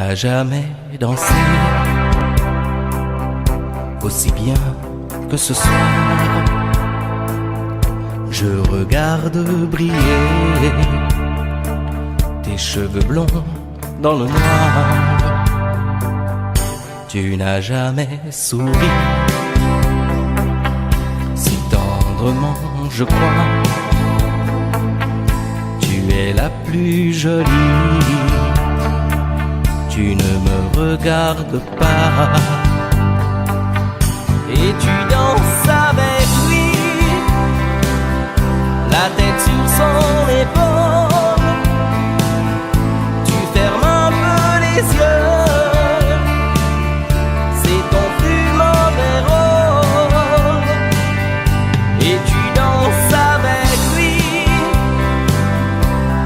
n'as jamais dansé aussi bien que ce soir. Je regarde briller tes cheveux blonds dans le noir. Tu n'as jamais souri si tendrement, je crois. Tu es la plus jolie. Tu ne me regardes pas et tu danses avec lui, la tête sur son épaule. Tu fermes un peu les yeux, c'est ton plus mauvais rôle. Et tu danses avec lui,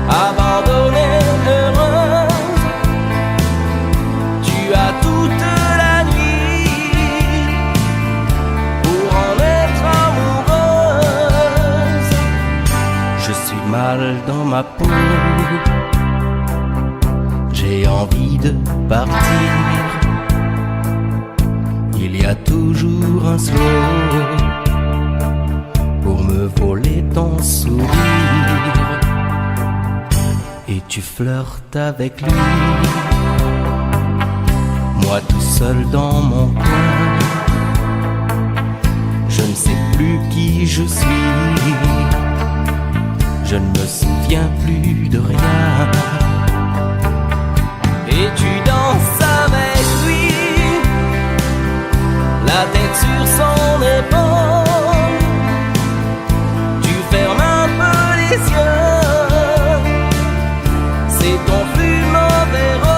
abandonnée, heureuse. Tu as toute la nuit pour en être amoureuse. Je suis mal dans ma peau, j'ai envie de partir. Il y a toujours un slow pour me voler ton sourire. Et tu flirtes avec lui, moi tout seul dans mon coin. Je ne sais plus qui je suis, je ne me souviens plus de rien. Et tu danses avec lui, la tête sur son épaule. Tu fermes un peu les yeux, c'est ton plus mauvais rôle.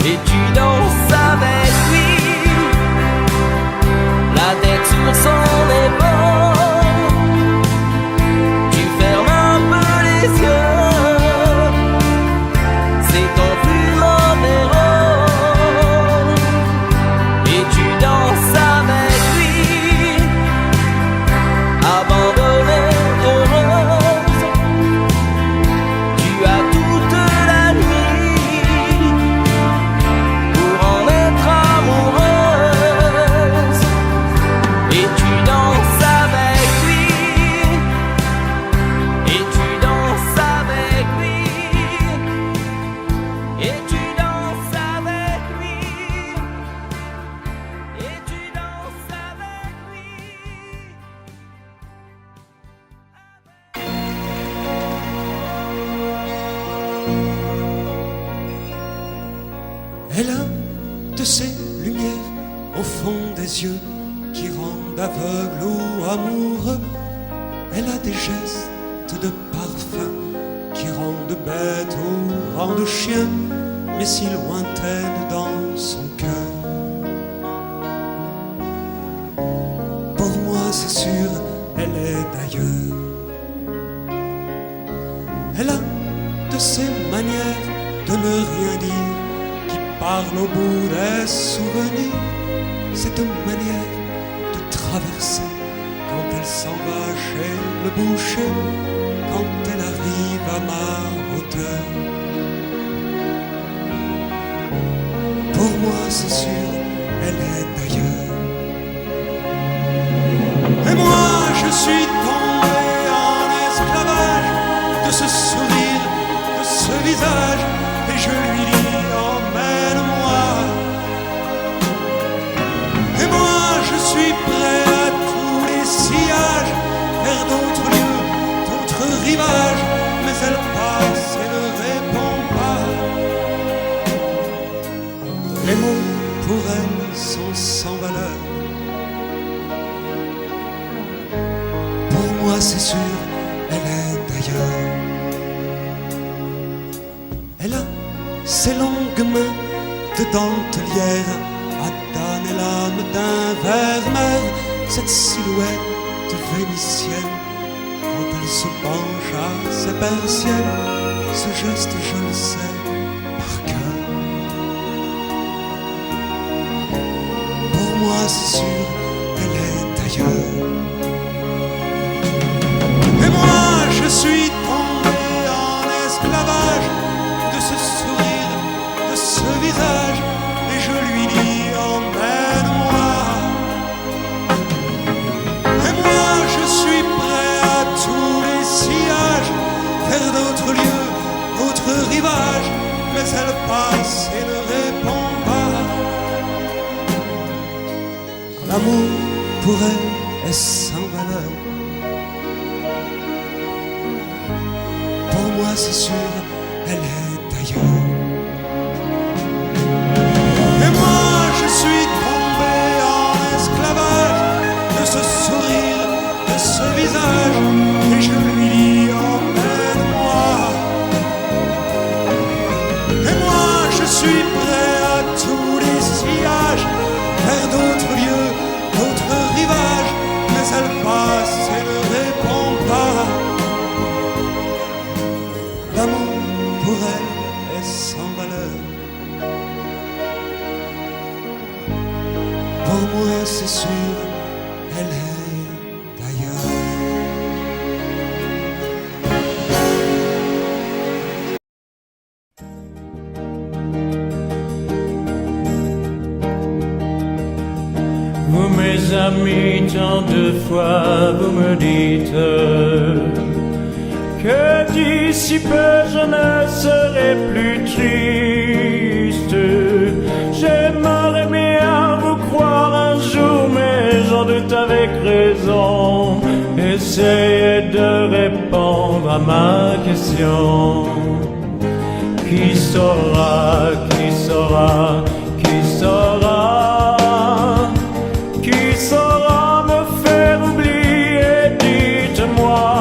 Et tu danses avec lui, la tête sur son épaule. Tu fermes un peu les yeux, c'est ton plus mauvais rôle. Et tu danses avec lui, abandonnée, heureuse. Tu as toute la nuit pour en être amoureuse. Et tu danses avec lui, et tu danses avec lui, et tu danses avec lui, et tu danses avec lui. Elle a de ces lumières au fond des yeux qui rendent aveugle ou amoureux. Elle a des gestes de parfum qui rendent bête ou rendent chien, mais si lointaine dans son cœur. Pour moi c'est sûr, elle est d'ailleurs. Elle a de ces manières de ne rien dire qui parle au bout des souvenirs. Cette manière de traverser quand elle s'en va chez le boucher, quand elle arrive à ma hauteur. Pour moi c'est sûr, elle est d'ailleurs. Et moi je suis tombé en esclavage de ce sourire, de ce visage, et je lui dis emmène-moi. Et moi je suis prêt à tous les sillages, vers d'autres lieux, d'autres rivages, mais elle passe et ne répond pas. Les mots pour elle sont sans valeur. Pour moi c'est sûr, elle est d'ailleurs. Elle a ses longues mains de dentelière à donner l'âme d'un vermeer, cette silhouette vénitienne quand Elle se penche à sa persienne, ce geste je le sais par cœur. Pour moi c'est sûr, elle est ailleurs. Et moi je suis tombé en esclavage de ce sourire, de ce visage, et je lui dis emmène-moi. Et moi je suis prêt à tous les sillages, vers d'autres lieux, d'autres rivages, mais elle passe et ne répond pas. L'amour pour elle est sans valeur. Pour moi c'est sûr, elle est ailleurs. Et moi je suis tombé en esclavage de ce sourire, de ce visage, et je lui dis emmène-moi. Et moi je suis prêt à tous les sillages, vers d'autres lieux, d'autres rivages, mais elle passe et ne répond pas. L'amour pour elle est sans valeur. Pour moi c'est sûr, elle est ailleurs. Vous mes amis, tant de fois vous me dites que d'ici peu je ne serai plus triste. J'aimerais bien vous croire un jour, mais j'en doute avec raison. Essayez de répondre à ma question. Qui saura, qui saura, qui saura, qui saura me faire oublier, dites-moi.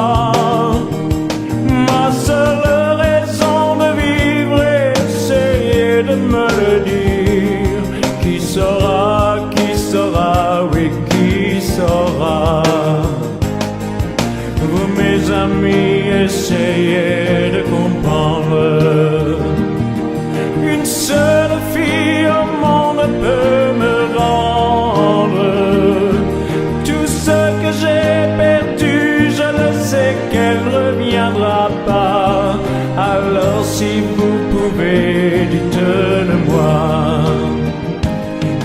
Ma seule raison de vivre, essayez de me le dire. Qui saura, oui, qui saura. Vous mes amis, essayez de comprendre. Une seule fille au monde peut me rendre tout ce que j'ai perdu. Je le sais qu'elle reviendra pas. Alors si vous pouvez, dites-le-moi.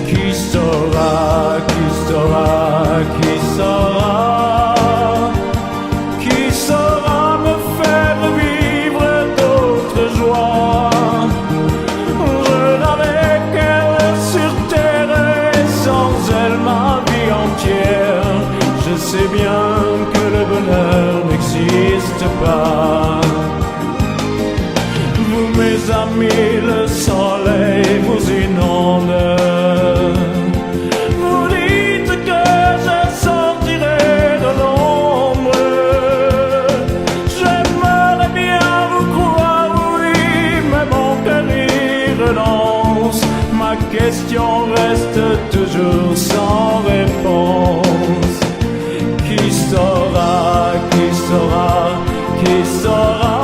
Qui saura, qui saura, qui saura, qui saura me faire vivre d'autres joies. Je n'avais qu'elle sur terre et sans elle ma vie entière. Je sais bien que le bonheur n'existe pas. Vous mes amis, le soleil vous inonde. Vous dites que je sortirai de l'ombre. J'aimerais bien vous croire, oui, mais mon cœur y renonce. Ma question reste toujours sans réponse. Qui saura, qui saura, qui saura,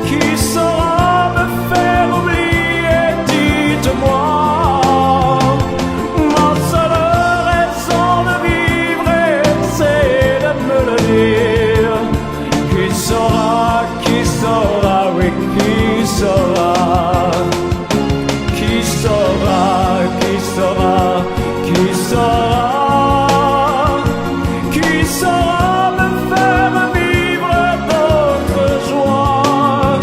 qui saura me faire oublier, dites-moi. Ma seule raison de vivre, c'est de me le dire. Qui saura, oui, qui saura. Qui saura, qui saura, qui saura. Qui saura me faire vivre d'autres joies.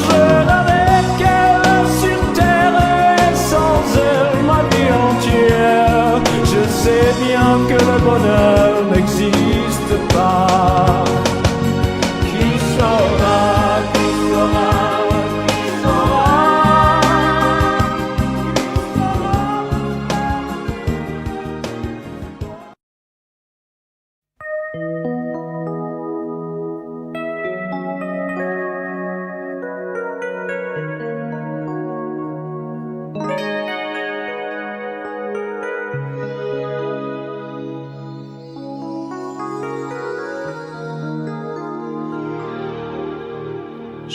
Je n'avais qu'elle sur terre et sans elle ma vie entière. Je sais bien que le bonheur n'existe pas. Qui saura, qui saura, qui saura.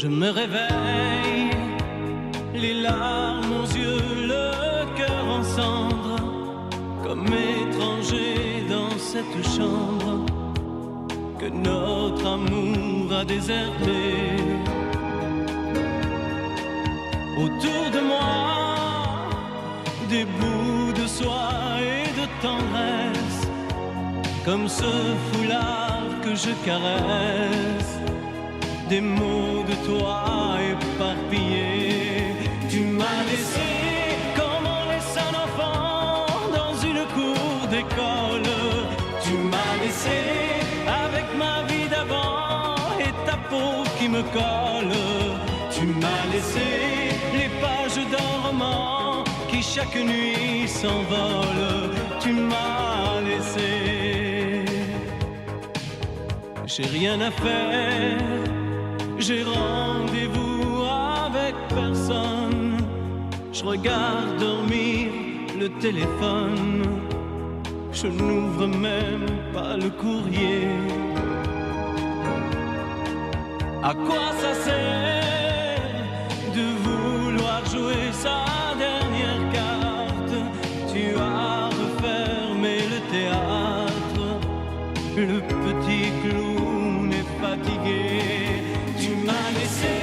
je me réveille, les larmes aux yeux, le cœur en cendres, comme étranger dans cette chambre que notre amour a déserté. Autour de moi, des bouts de soie et de tendresse, comme ce foulard que je caresse, des mots de toi éparpillés. Tu m'as laissé comme on laisse un enfant dans une cour d'école. Tu m'as laissé avec ma vie d'avant et ta peau qui me colle. Tu m'as laissé les pages d'un roman qui chaque nuit s'envole. Tu m'as laissé. J'ai rien à faire, j'ai rendez-vous avec personne. Je regarde dormir le téléphone, je n'ouvre même pas le courrier. À quoi ça sert de vouloir jouer sa dernière carte? Tu as refermé le théâtre, le petit clown est fatigué. Tu m'as laissé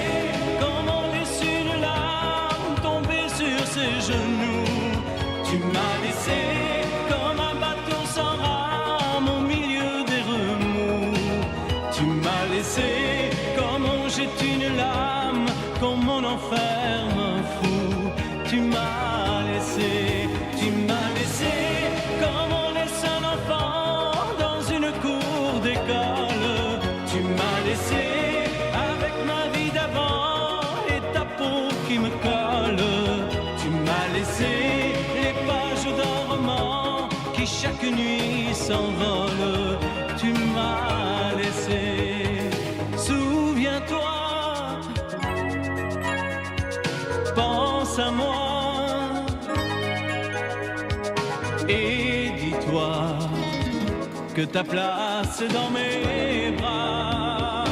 comme on laisse une larme tomber sur ses genoux. Tu m'as laissé comme un bateau sans rame au milieu des remous. Tu m'as laissé comme on jette une lame, comme on enferme un fou. Tu m'as laissé, tu m'as laissé comme on laisse un enfant dans une cour d'école. Tu m'as laissé avec ma vie d'avant et ta peau qui me colle. Tu m'as laissé les pages d'un roman qui chaque nuit s'envole. Tu m'as laissé. Souviens-toi, pense à moi et dis-toi que ta place est dans mes bras.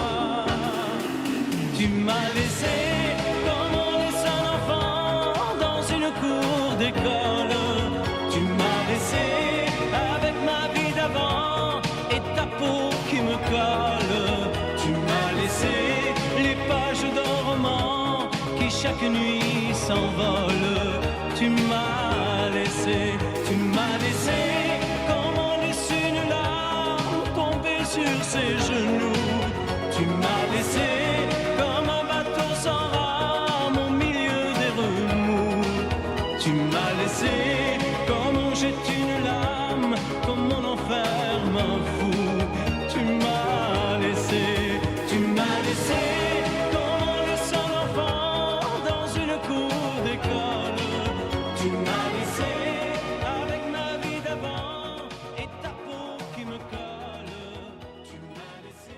Tu m'as laissé comme on laisse un enfant dans une cour d'école. Tu m'as laissé avec ma vie d'avant et ta peau qui me colle. Tu m'as laissé les pages d'un roman qui chaque nuit s'envole. Tu m'as laissé, tu m'as laissé comme on laisse une larme tomber sur ses genoux. Tu m'as laissé comme un bateau sans rame au milieu des remous. Tu m'as laissé comme on jette une lame, comme on enferme un fou. Tu m'as laissé, tu m'as laissé comme on laisse un enfant dans une cour d'école. Tu m'as laissé avec ma vie d'avant et ta peau qui me colle. Tu m'as laissé.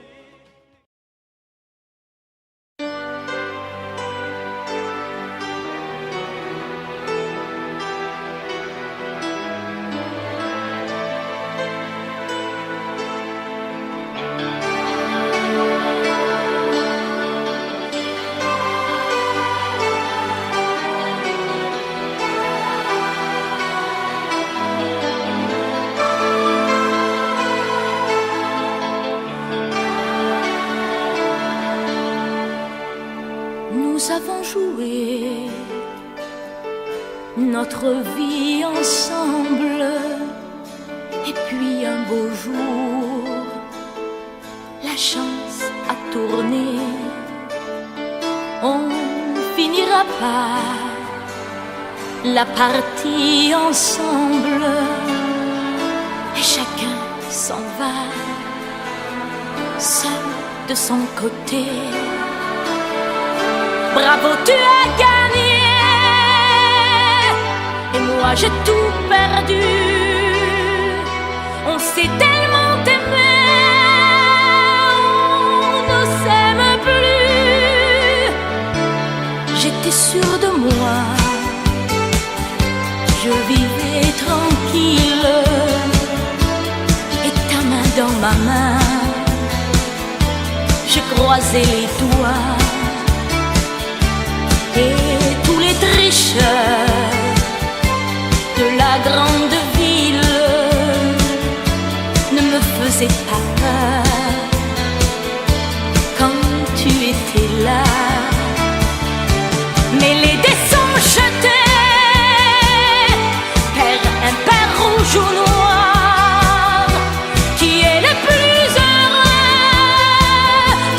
Nous avons joué notre vie ensemble, et puis un beau jour, la chance a tourné. On finira par la partie ensemble, et chacun s'en va, seul de son côté. Bravo, tu as gagné, et moi j'ai tout perdu. On s'est tellement aimé, on ne s'aime plus. J'étais sûre de moi, je vivais tranquille, et ta main dans ma main, je croisais les doigts grande ville ne me faisait pas peur quand tu étais là. Mais les dés sont jetés, père impair, rouge ou noir, qui est le plus heureux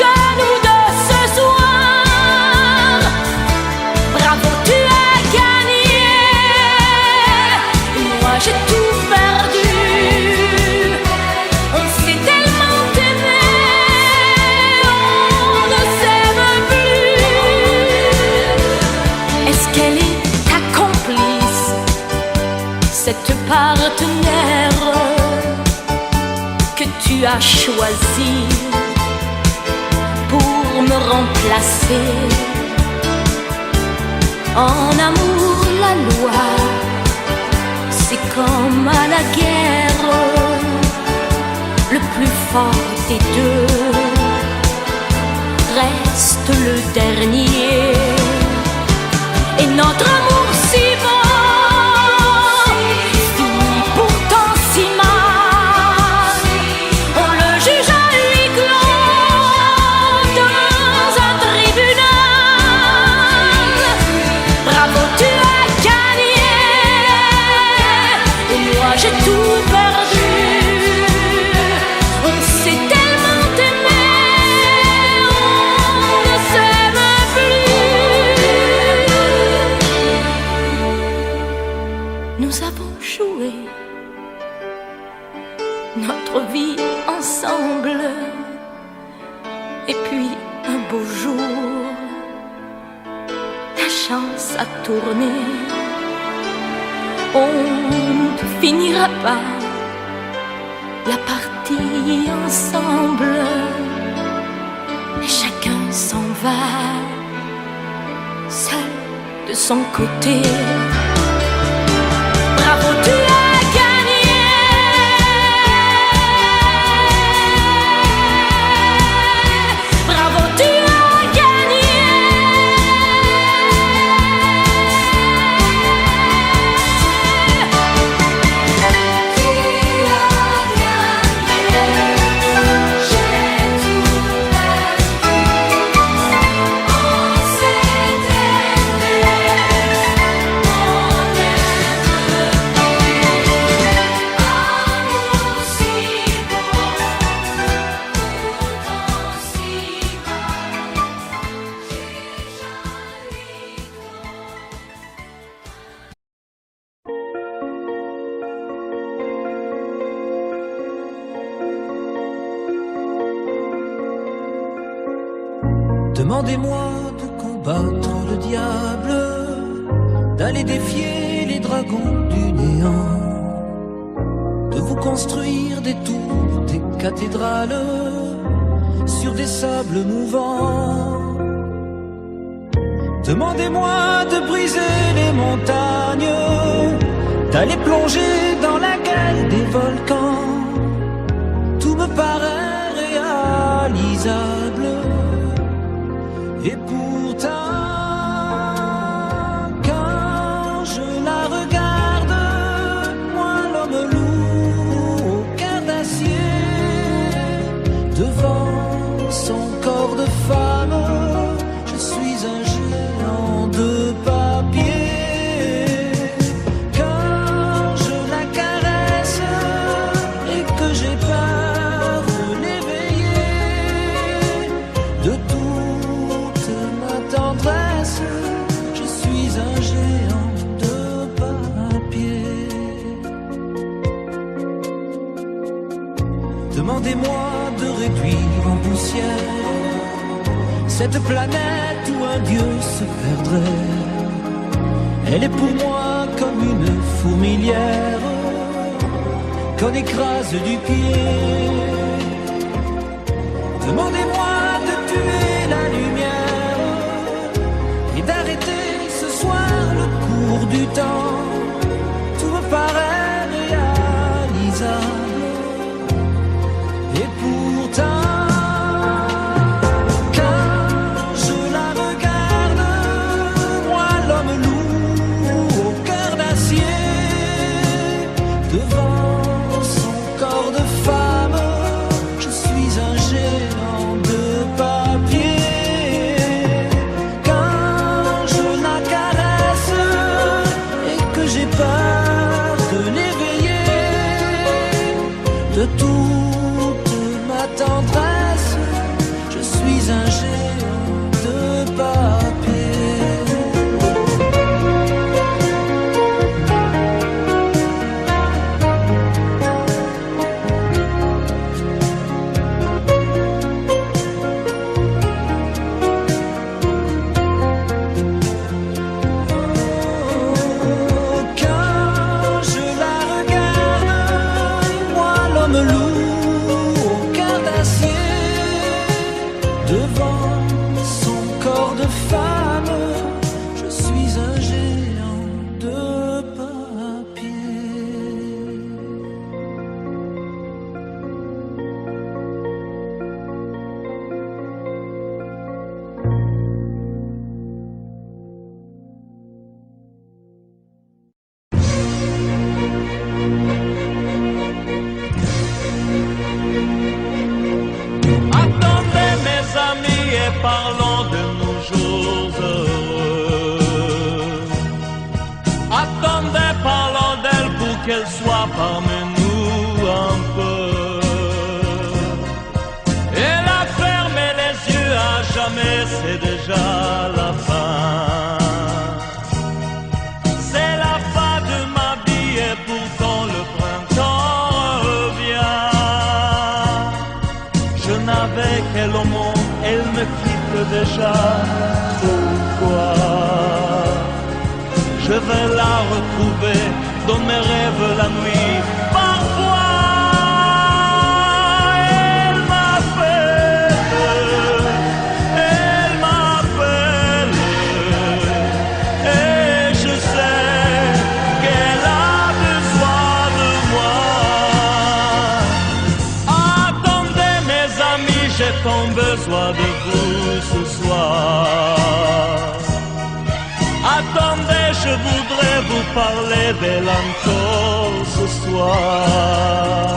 de nous deux ce soir? Bravo, tu as gagné, moi j'ai tout perdu. On s'est tellement aimé, on ne s'aime plus. Est-ce qu'elle est ta complice, cette partenaire que tu as choisi pour me remplacer? En amour, la loi, c'est comme à la guerre, le plus fort des deux reste le dernier. Et notre amour si beau finit pourtant si mal. On le juge à huis clos dans un tribunal. Bravo, tu as gagné, et moi j'ai tout perdu. On s'est tellement aimé, on ne s'aime plus. Nous avons joué notre vie ensemble, et puis un beau jour, la chance a tourné. On ne finira pas la partie ensemble, et chacun s'en va seul de son côté. Bravo, tu as gagné, bravo, tu as gagné. Demandez-moi de combattre le diable, d'aller défier les dragons du néant, de vous construire des tours, des cathédrales sur des sables mouvants. Demandez-moi de briser les montagnes, d'aller plonger dans la gueule des volcans. Tout me paraît réalisable. Et pourtant, quand je la regarde, moi l'homme lourd au cœur d'acier, devant son corps de femme, je suis un géant de papier. Quand je la caresse et que j'ai peur de l'éveiller, de tout tendresse, je suis un géant de papier. Demandez-moi de réduire en poussière cette planète où un dieu se perdrait. Elle est pour moi comme une fourmilière qu'on écrase du pied. Demandez-moi de tuer la lumière et d'arrêter ce soir le cours du temps. Tout me paraît réalisable. Et pourtant, quand je la regarde, moi l'homme lourd au cœur d'acier, devant son corps de femme. Je suis un géant de papier. Quand je la caresse et que j'ai peur de l'éveiller, de toute ma tendresse, je suis un géant de papier. Parlons de nos jours heureux. Attendez, parlons d'elle pour qu'elle soit parmi nous un peu. Elle a fermé les yeux à jamais, c'est déjà la fin. C'est la fin de ma vie et pourtant le printemps revient. Je n'avais qu'elle au monde, elle me quitte déjà. Pourquoi? Je vais la retrouver dans mes rêves la nuit. Parfois, elle m'appelle, et je sais qu'elle a besoin de moi. Attendez mes amis, j'ai tant besoin de vous ce soir. Attendez, je voudrais vous parler d'elle encore ce soir.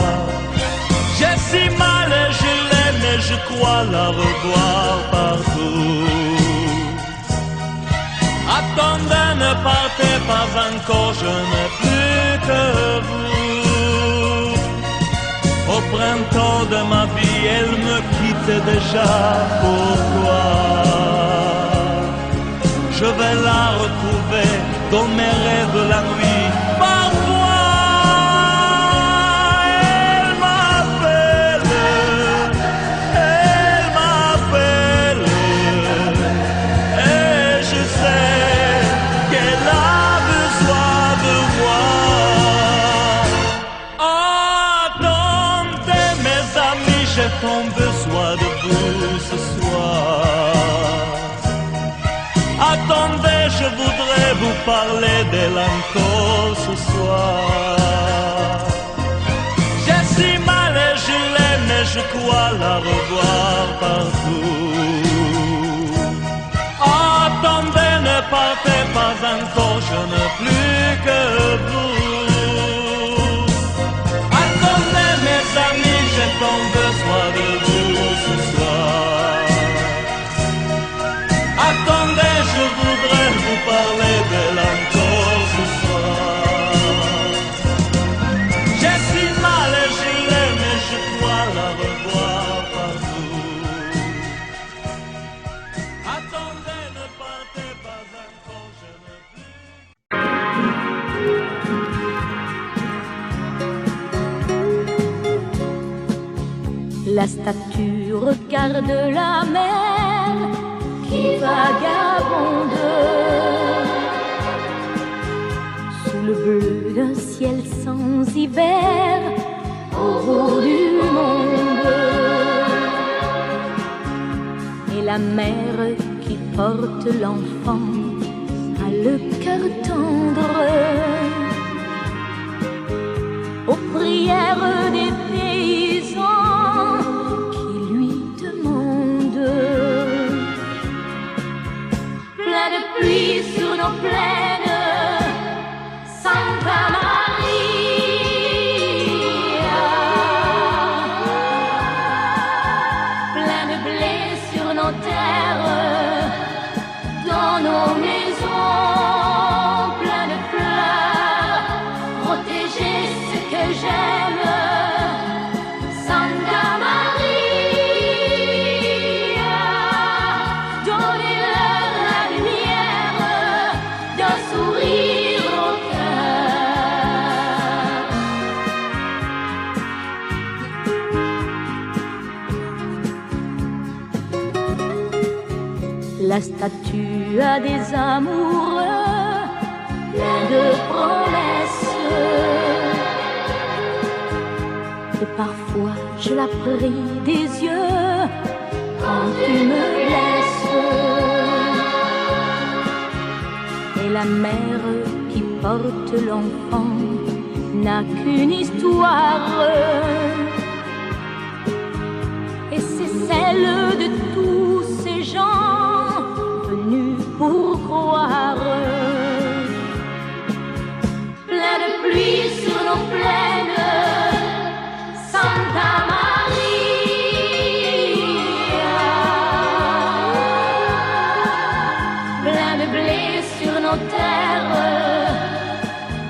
J'ai si mal et je l'aime et je crois la revoir partout. Attendez, ne partez pas encore, je n'ai plus que vous. Au printemps de ma vie, elle me quitte déjà. Pourquoi? Je vais la retrouver dans mes rêves la nuit. Parfois, elle m'appelle, et je sais qu'elle a besoin de moi. Attendez mes amis, j'ai tant besoin de vous ce soir. Attendez, je voudrais vous parler d'elle encore ce soir. J'ai si mal et je l'aime et je crois la revoir partout. Attendez, ne partez pas encore, je n'ai plus que vous. Attendez mes amis, j'ai tant besoin de vous ce soir. Attendez, je voudrais vous parler d'elle encore ce soir. J'ai si mal et je l'aime et je crois la revoir partout. Attendez, ne partez pas encore, je ne plus. La statue regarde la mer qui vagabonde sous le bleu d'un ciel sans hiver au bout du monde. Et la mère qui porte l'enfant a le cœur tendre aux prières des paysans qui lui demandent. Plein de pluie sur nos plaines, Santa Maria. protéger ce que j'aime. Santa Maria, donnez-leur la lumière d'un sourire au cœur. La statue a des amoureux plein de promesses. Et parfois je la prie des yeux quand tu me laisses. Et la mère qui porte l'enfant n'a qu'une histoire. Et c'est celle de tous ces gens venus pour croire. Plein de pluie sur nos plaines, Santa Maria. Plein de blé sur nos terres,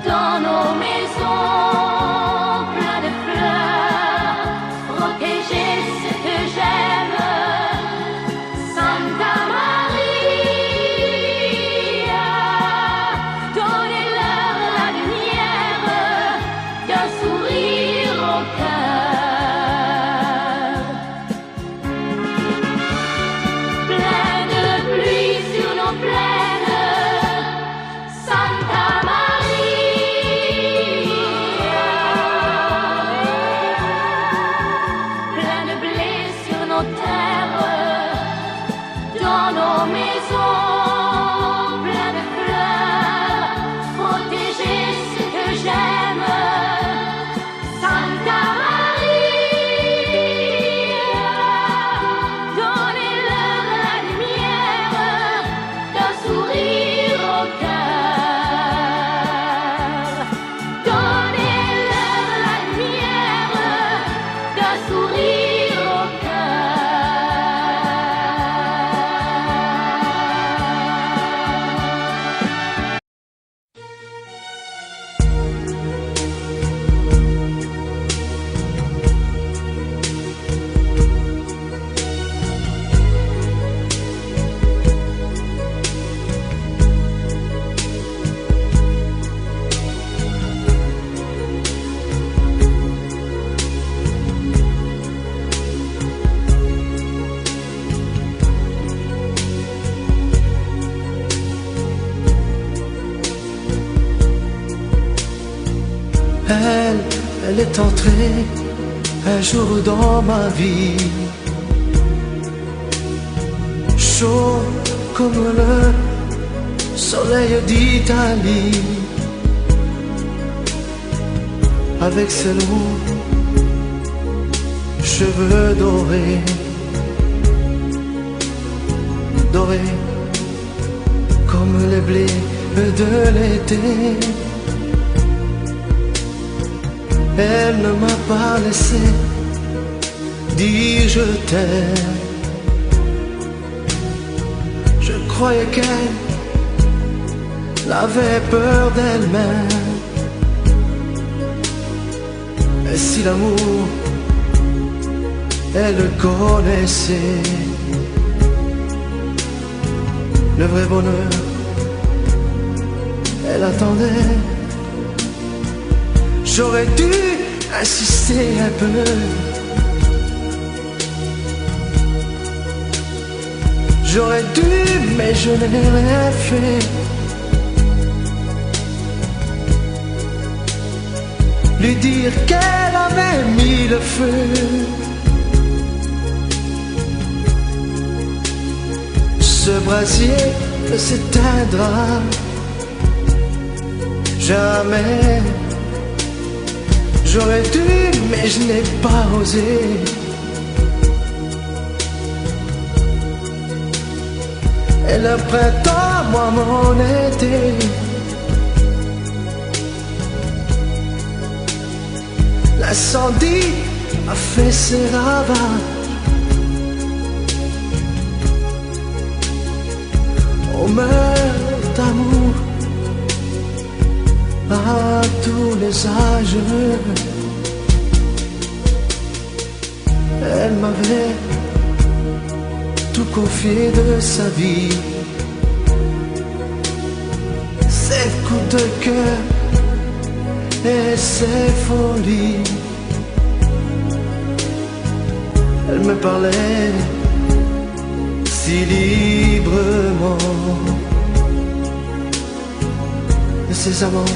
dans nos maisons, plein de fleurs, protéger ce que j'aime. Santa Maria, donnez-leur la lumière d'un sourire au cœur. Plein de pluie sur nos plaines, Santa Maria. Plein de blé sur nos terres, dans nos maisons, plein de fleurs, protéger ce que j'aime. Santa Maria, donnez-leur la lumière d'un sourire au cœur. Donnez-leur la lumière d'un sourire au Elle est entrée un jour dans ma vie, chaud comme le soleil d'Italie, avec ses longs cheveux dorés, dorés comme les blés de l'été. Elle ne m'a pas laissé dire je t'aime. Je croyais qu'elle avait peur d'elle-même. Et si l'amour, elle le connaissait, le vrai bonheur, elle attendait. J'aurais dû insister un peu. J'aurais dû, mais je n'ai rien fait. Lui dire qu'elle avait mis le feu. Ce brasier ne s'éteindra jamais. J'aurais dû, mais je n'ai pas osé. Et le printemps, moi mon été, l'incendie a fait ses ravages. On meurt d'amour à tous les âges. Elle m'avait tout confié de sa vie, ses coups de cœur et ses folies. Elle me parlait si librement de ses amants,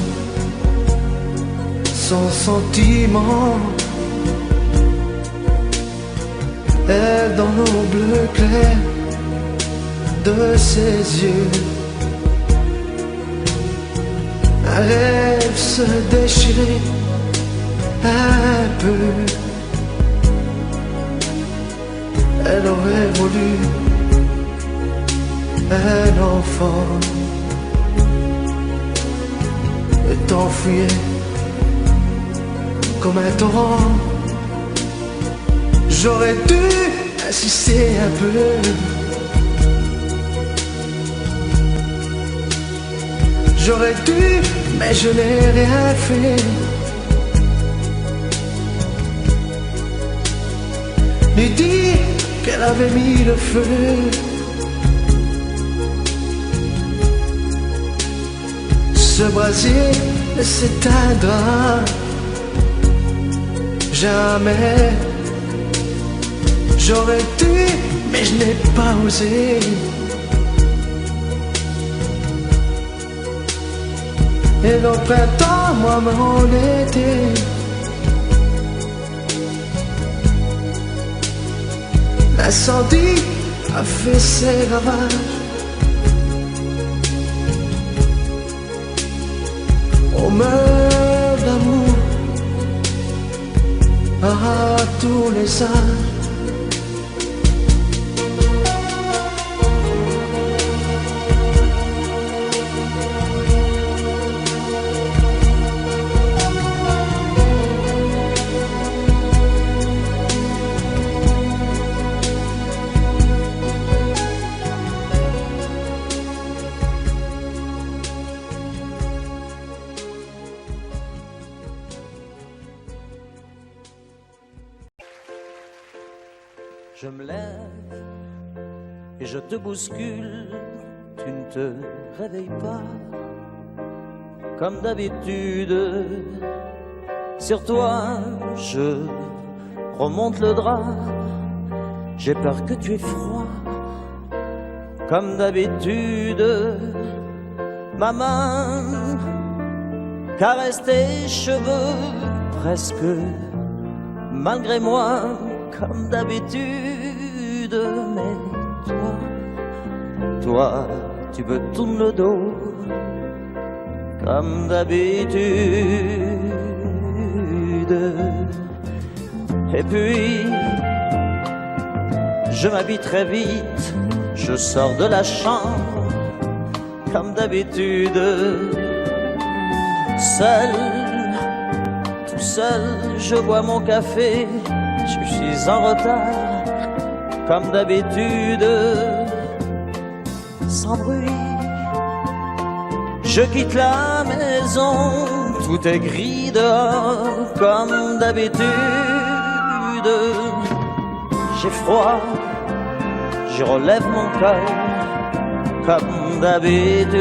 sans sentiment. Et dans l'eau bleu clair de ses yeux, un rêve se déchirait un peu. Elle aurait voulu un enfant et t'enfuyait comme un torrent. J'aurais dû insister un peu, j'aurais dû, mais je n'ai rien fait. Lui dire qu'elle avait mis le feu. Ce brasier s'éteindra jamais. J'aurais dû, mais je n'ai pas osé. Et le printemps, moi, mon été, l'incendie a fait ses ravages. On meurt d'amour à tous les âges. Je me lève et je te bouscule, tu ne te réveilles pas. Comme d'habitude, sur toi je remonte le drap. J'ai peur que tu aies froid. Comme d'habitude, ma main caresse tes cheveux presque malgré moi. Comme d'habitude, mais toi, tu me tournes le dos. Comme d'habitude. Et puis, je m'habille très vite, je sors de la chambre. Comme d'habitude, seul, tout seul, je bois mon café. Je suis en retard, comme d'habitude, sans bruit. Je quitte la maison, tout est gris dehors, comme d'habitude. J'ai froid, je relève mon cœur, comme d'habitude.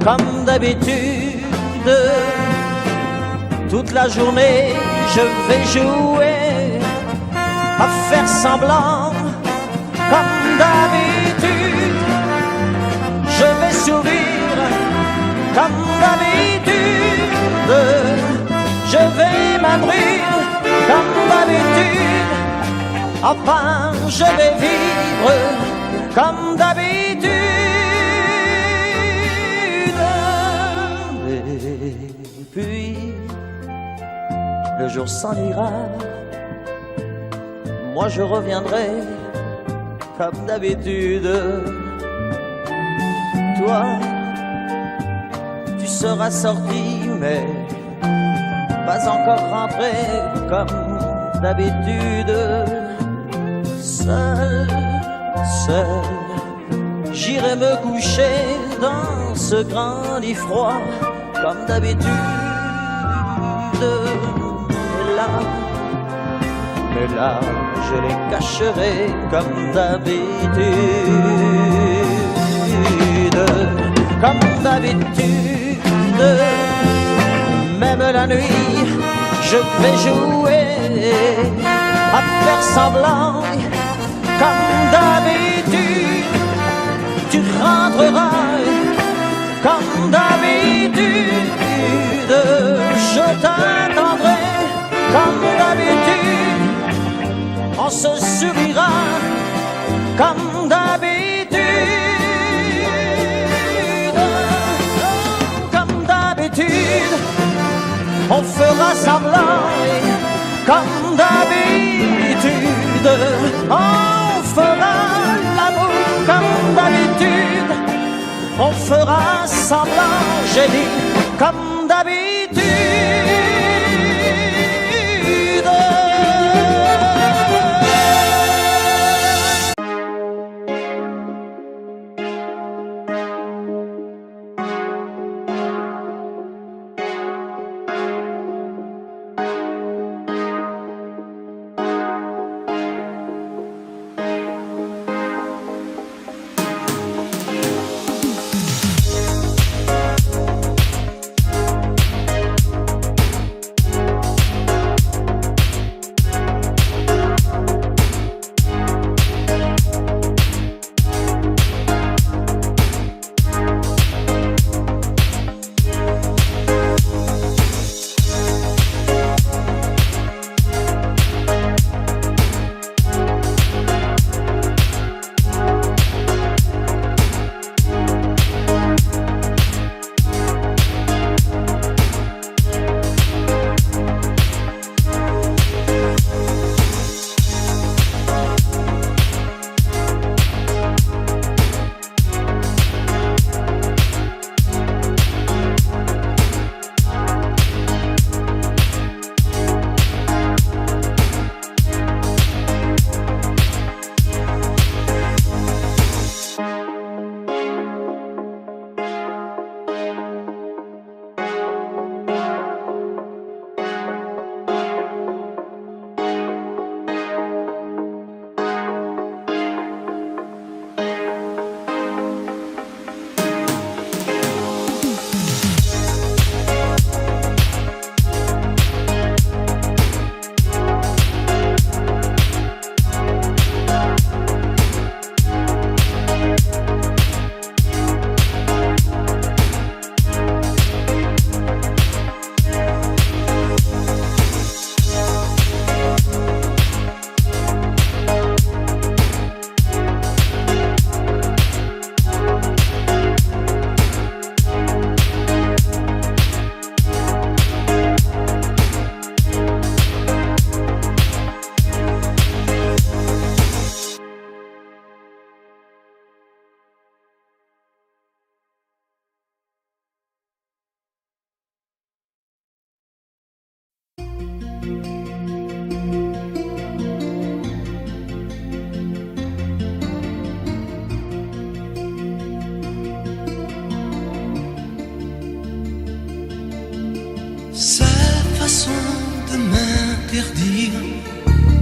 Comme d'habitude, toute la journée, je vais jouer à faire semblant, comme d'habitude. Je vais sourire, comme d'habitude. Je vais m'abrire, comme d'habitude. Enfin, je vais vivre, comme d'habitude. Et puis, le jour s'en ira, moi je reviendrai comme d'habitude. Toi, tu seras sorti, mais pas encore rentré comme d'habitude. Seul, j'irai me coucher dans ce grand lit froid, comme d'habitude. Mais là, je les cacherai comme d'habitude. Comme d'habitude, même la nuit, je vais jouer à faire semblant. Comme d'habitude, tu rentreras. Comme d'habitude, je t'attendrai. Comme d'habitude, on se sourira. Comme d'habitude, comme d'habitude, on fera semblant. Comme d'habitude, on fera l'amour. Comme d'habitude, on fera semblant. J'ai dit comme d'habitude.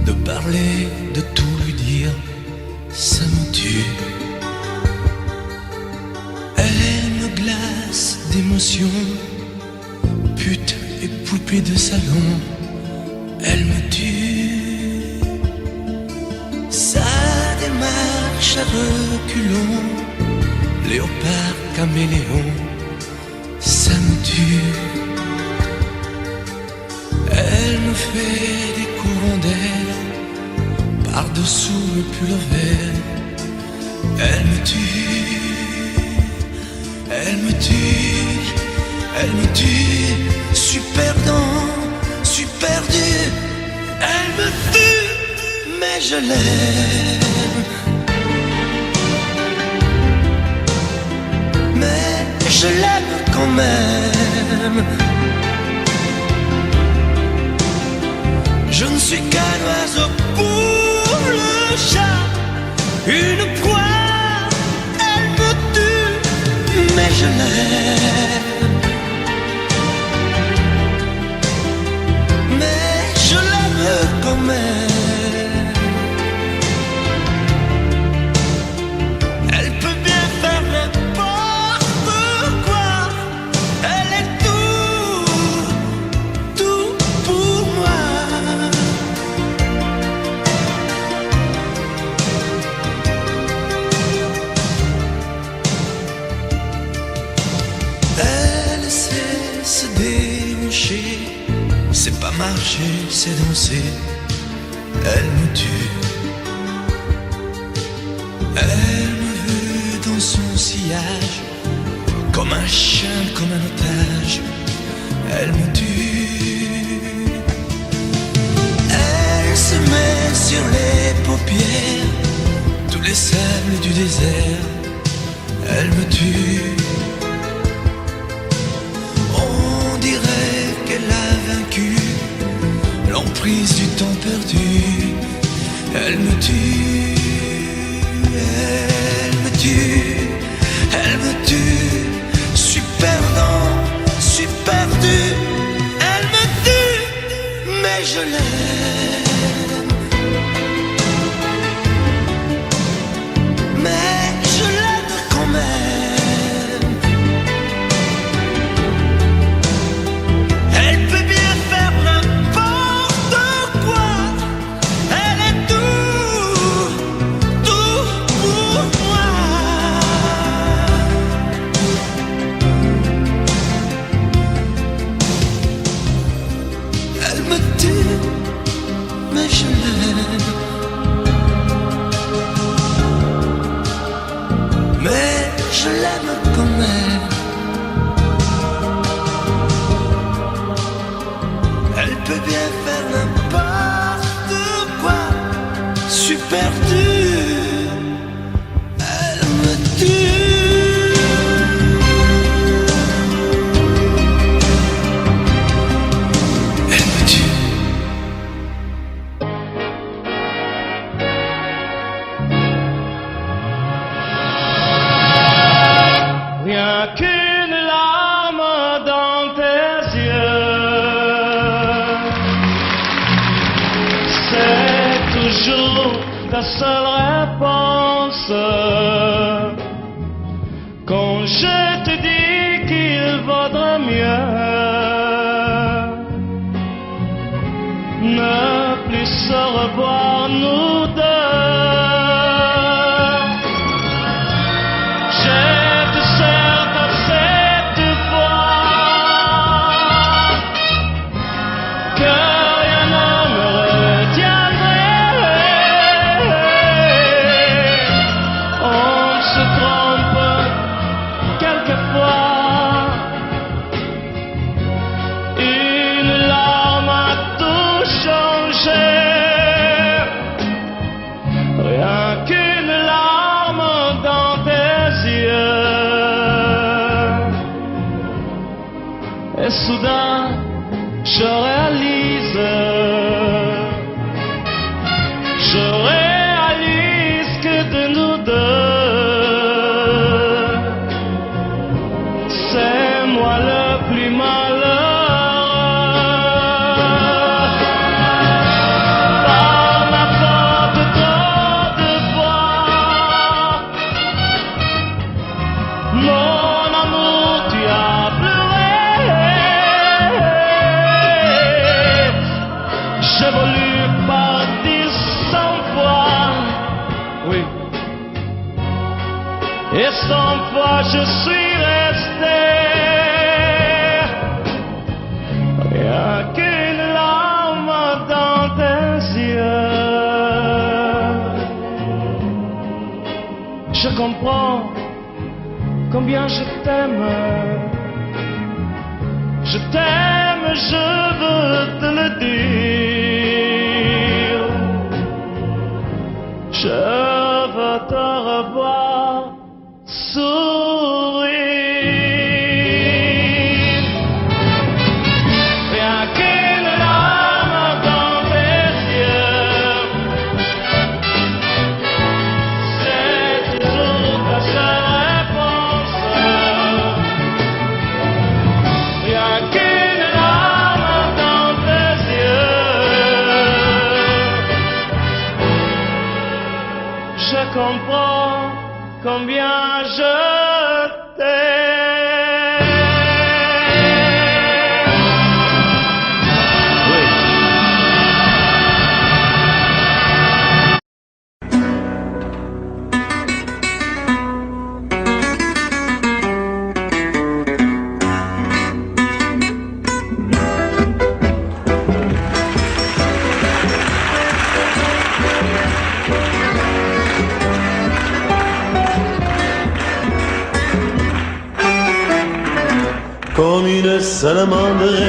De parler, de tout lui dire, ça me tue. Elle me glace d'émotion, pute et poupée de salon, elle me tue. Sa démarche à reculons, léopard caméléon, ça me tue. Elle me fait des courants d'air par-dessous le pull vert. Elle me tue, elle me tue, elle me tue. Suis perdant, suis perdu. Elle me tue, mais je l'aime. Mais je l'aime quand même. Je ne suis qu'un oiseau pour le chat, une proie, elle mais je l'aime. Mais je l'aime quand même. Elle peut bien faire n'importe quoi. Elle est tout pour moi. Elle sait se déhancher, c'est pas marcher, c'est danser. Elle me tue. Elle me veut dans son sillage, comme un chien, comme un otage. Elle me tue. Elle se met sur les paupières tous les sables du désert. Elle me tue. On dirait qu'elle a vaincu l'emprise du temps perdu. Elle me tue. Elle me tue. Elle me tue. Je suis perdant, je suis perdu. Elle me tue, mais je l'aime. Mais je l'aime quand même. Elle peut bien faire n'importe quoi. Elle est tout pour moi. Elle me tue, mais je l'aime. Mais je l'aime quand même. Elle peut bien faire n'importe quoi. Je suis perdu. Elle me tue. Elle me tue. Rien qu'une larme dans tes yeux, c'est toujours ta seule réponse. Quand je te dis qu'il vaudrait mieux ne plus se revoir nous deux. Je te serre à cette fois que rien ne me retiendrait. On se trompe quelquefois. Une larme a tout changé. Rien qu'une larme dans tes yeux. Et soudain, je réalise que de nous deux, c'est moi le plus malheureux. Par ma faute, trop de fois, mon amour, tu as pleuré. J'ai voulu partir 100 fois, oui, et 100 fois je suis resté. Rien qu'une larme dans tes yeux. Je comprends combien je t'aime. Je t'aime, je veux te le dire. Je veux te revoir sourire. Rien qu'une larme dans tes yeux, c'est toujours ta seule réponse. comprends combien je t'aime. Oui. Comme une salamandre,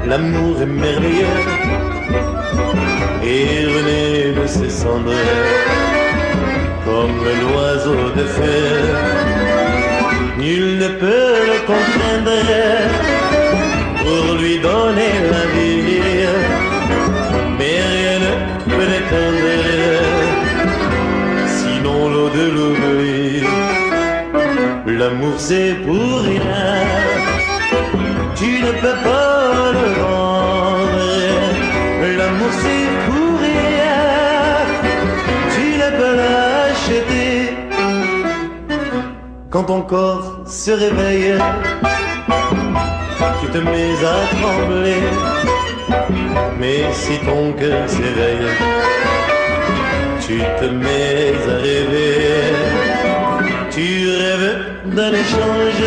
l'amour est merveilleux et renaît de ses cendres comme l'oiseau de feu. Nul ne peut le contraindre pour lui donner la vie, mais rien ne peut l'éteindre, sinon l'eau de l'oubli. L'amour c'est pour rien, tu ne peux pas le vendre. L'amour c'est pour rien, tu ne peux l'acheter. Quand ton corps se réveille, tu te mets à trembler. Mais si ton cœur s'éveille, tu te mets à rêver. Tu rêves d'un échange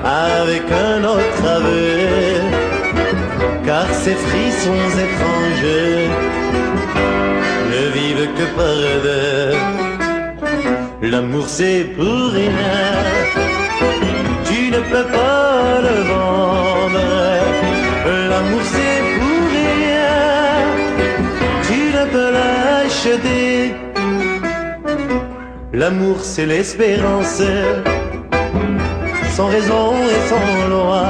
avec un autre aveu, car ces frissons étranges ne vivent que par deux. L'amour c'est pour rien, tu ne peux pas le vendre. L'amour c'est pour rien, tu ne peux l'acheter. L'amour c'est l'espérance, sans raison et sans loi.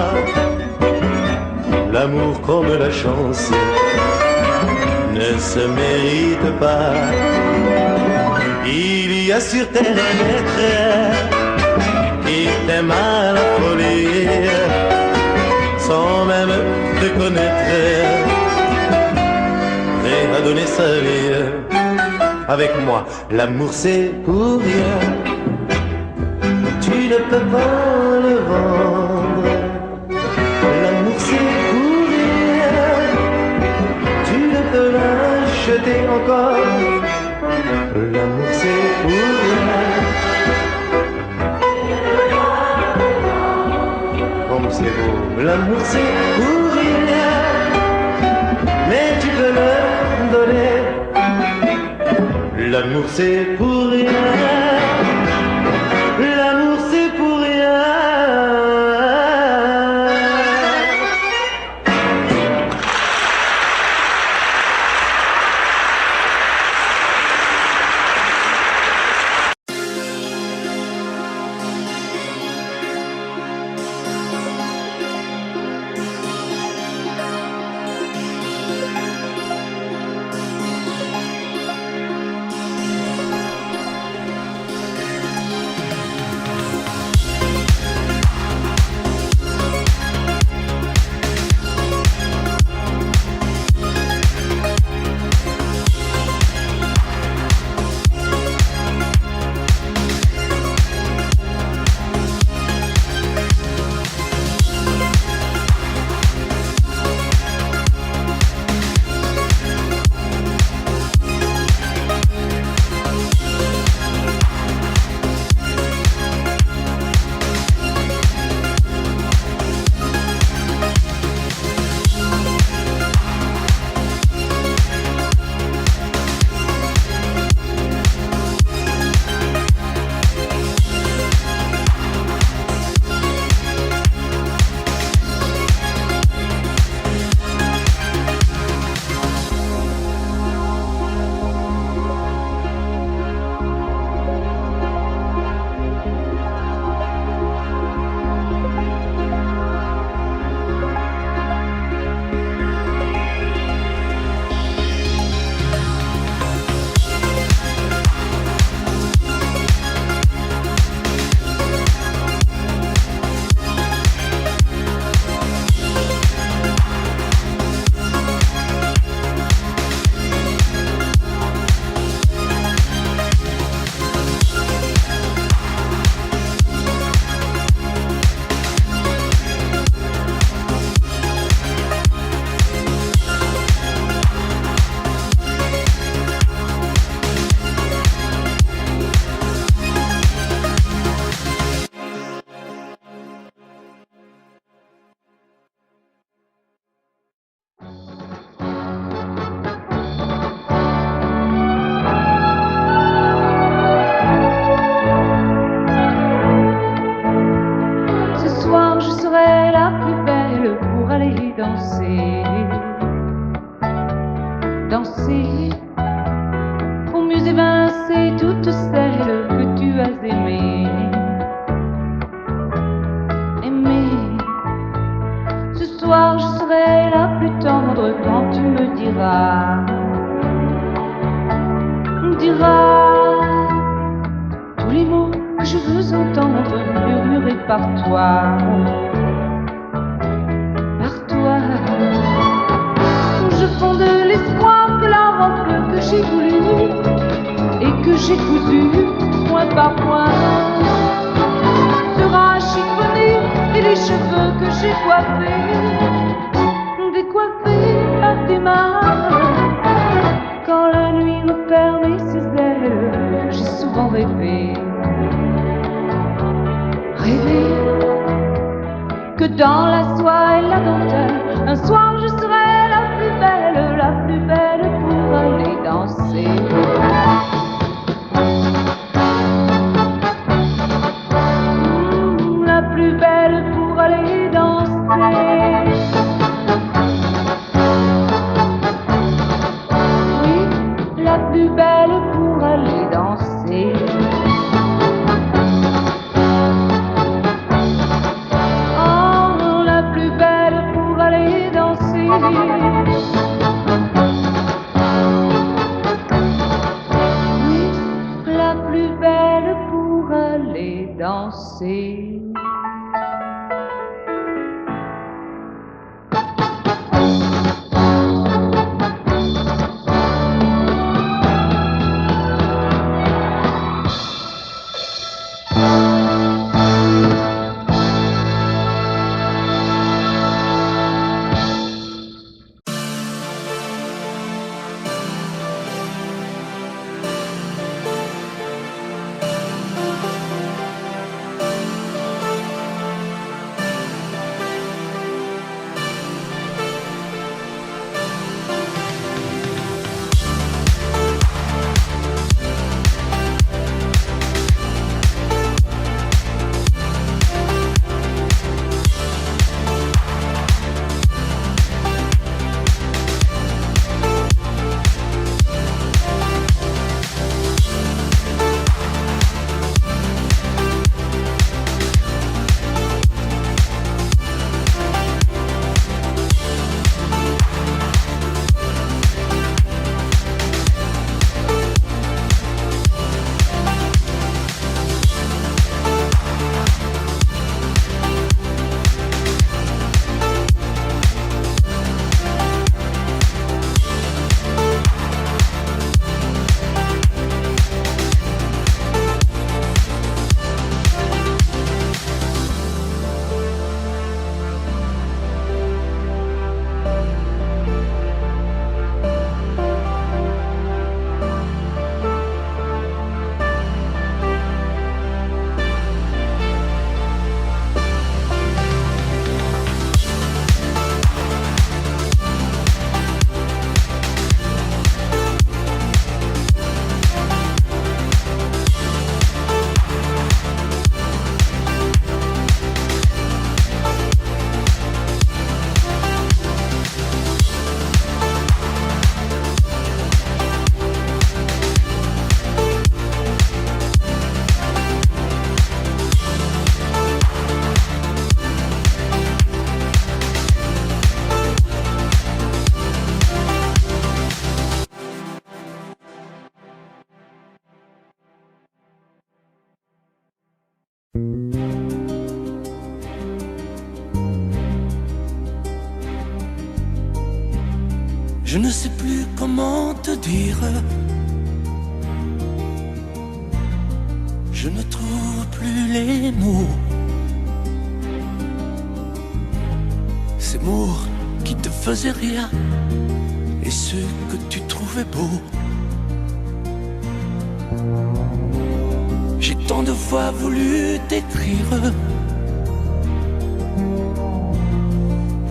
L'amour comme la chance ne se mérite pas. Il y a sur terre un être qui t'aime à la folie, sans même te connaître, prêt à donner sa vie. Avec moi, l'amour c'est pour rien, tu ne peux pas le vendre. L'amour c'est pour rien, tu ne peux l'acheter encore. L'amour c'est pour rien, comme c'est beau. L'amour c'est pour rien, mais tu peux le donner. L'amour c'est pour rien, l'amour c'est pour rien. serai la plus belle pour aller danser. Danser, pour mieux évincer toutes celles que tu as aimées. Ce soir je serai la plus tendre quand tu me diras tous les mots que je veux entendre murmurés par toi. Je fonde l'espoir que la robe que j'ai voulue et que j'ai cousue point par point sera chiffonnée, et les cheveux que j'ai coiffés décoiffés par tes mains. Quand la nuit me permet ses ailes, j'ai souvent rêvé que dans la soie et la dentelle, un soir je serai la plus belle pour aller danser. La plus belle pour aller danser. Oui, la plus belle pour aller danser. Oh, la plus belle pour aller danser. Oui, la plus belle pour aller danser. Je ne sais plus comment te dire. Je ne trouve plus les mots. Ces mots qui te faisaient rien et ceux que tu trouvais beaux. J'ai tant de fois voulu t'écrire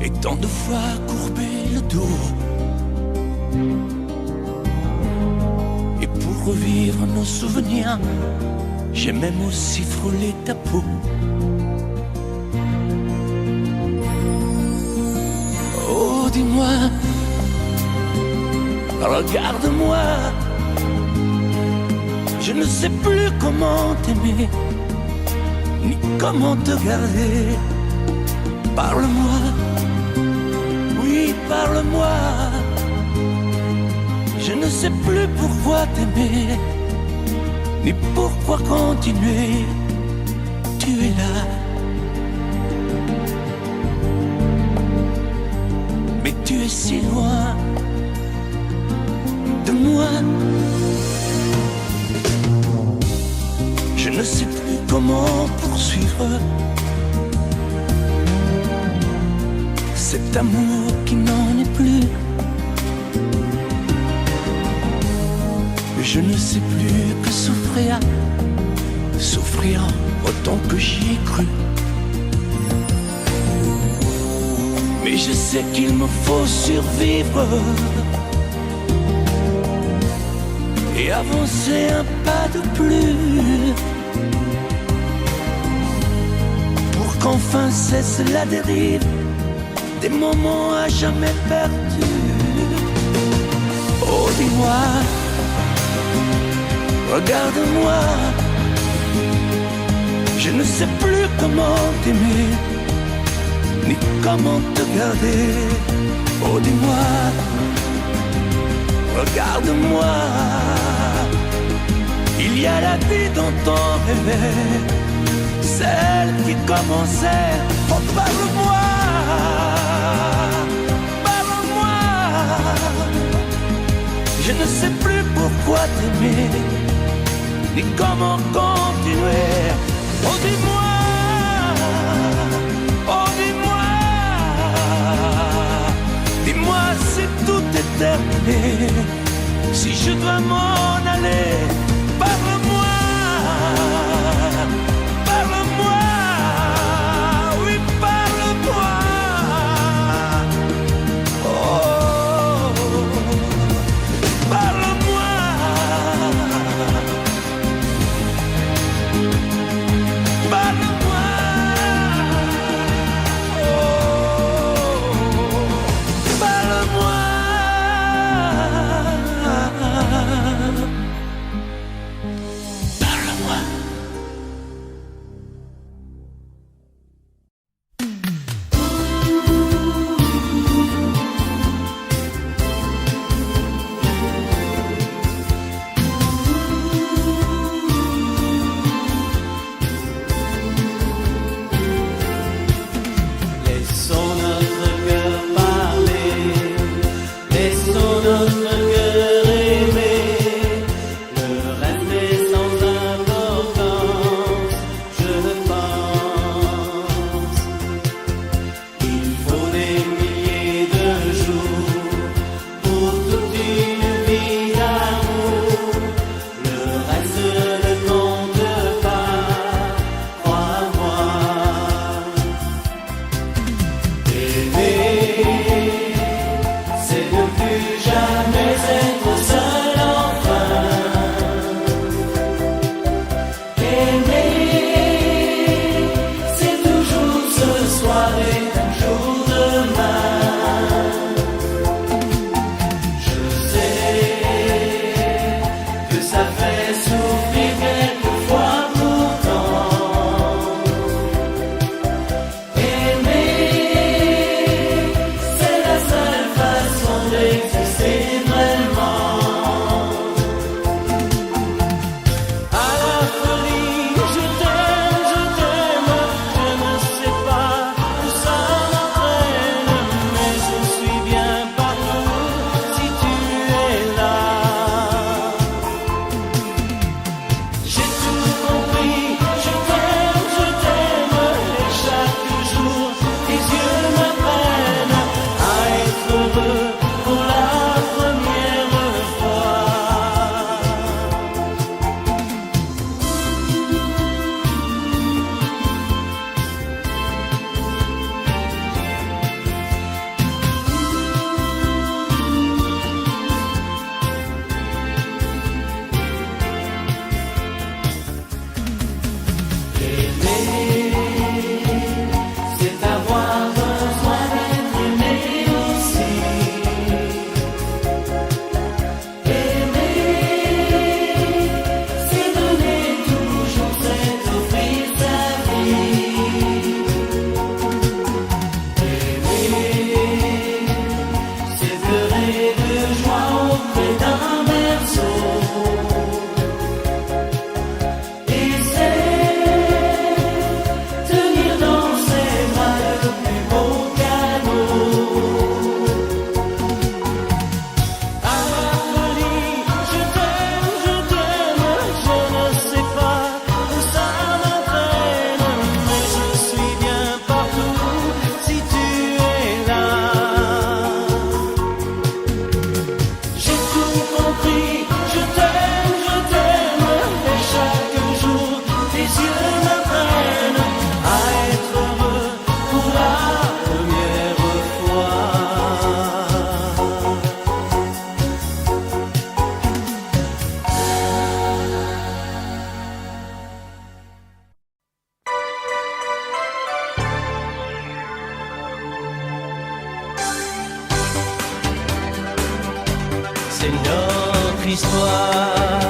et tant de fois courbé le dos. Et pour revivre nos souvenirs, j'ai même aussi frôlé ta peau. dis-moi, regarde-moi. Je ne sais plus comment t'aimer, ni comment te garder. Parle-moi, oui, parle-moi. Je ne sais plus pourquoi t'aimer, ni pourquoi continuer. Tu es là, mais tu es si loin de moi. Je ne sais plus comment poursuivre cet amour qui n'en est plus. Je ne sais plus que souffrir, souffrir autant que j'y ai cru. Mais je sais qu'il me faut survivre et avancer un pas de plus pour qu'enfin cesse la dérive des moments à jamais perdus. Oh, dis-moi, regarde-moi. Je ne sais plus comment t'aimer, ni comment te garder. Oh, dis-moi, regarde-moi. Il y a la vie dont on rêvait, celle qui commençait. Oh, parle-moi, parle-moi. Je ne sais plus pourquoi t'aimer, ni comment continuer. Oh, dis-moi, oh, dis-moi, dis-moi si tout est terminé, si je dois m'en aller. Parle-moi, parle-moi, oui, parle-moi. Oh, parle-moi. Parle-moi, oh, parle-moi. c'est notre histoire.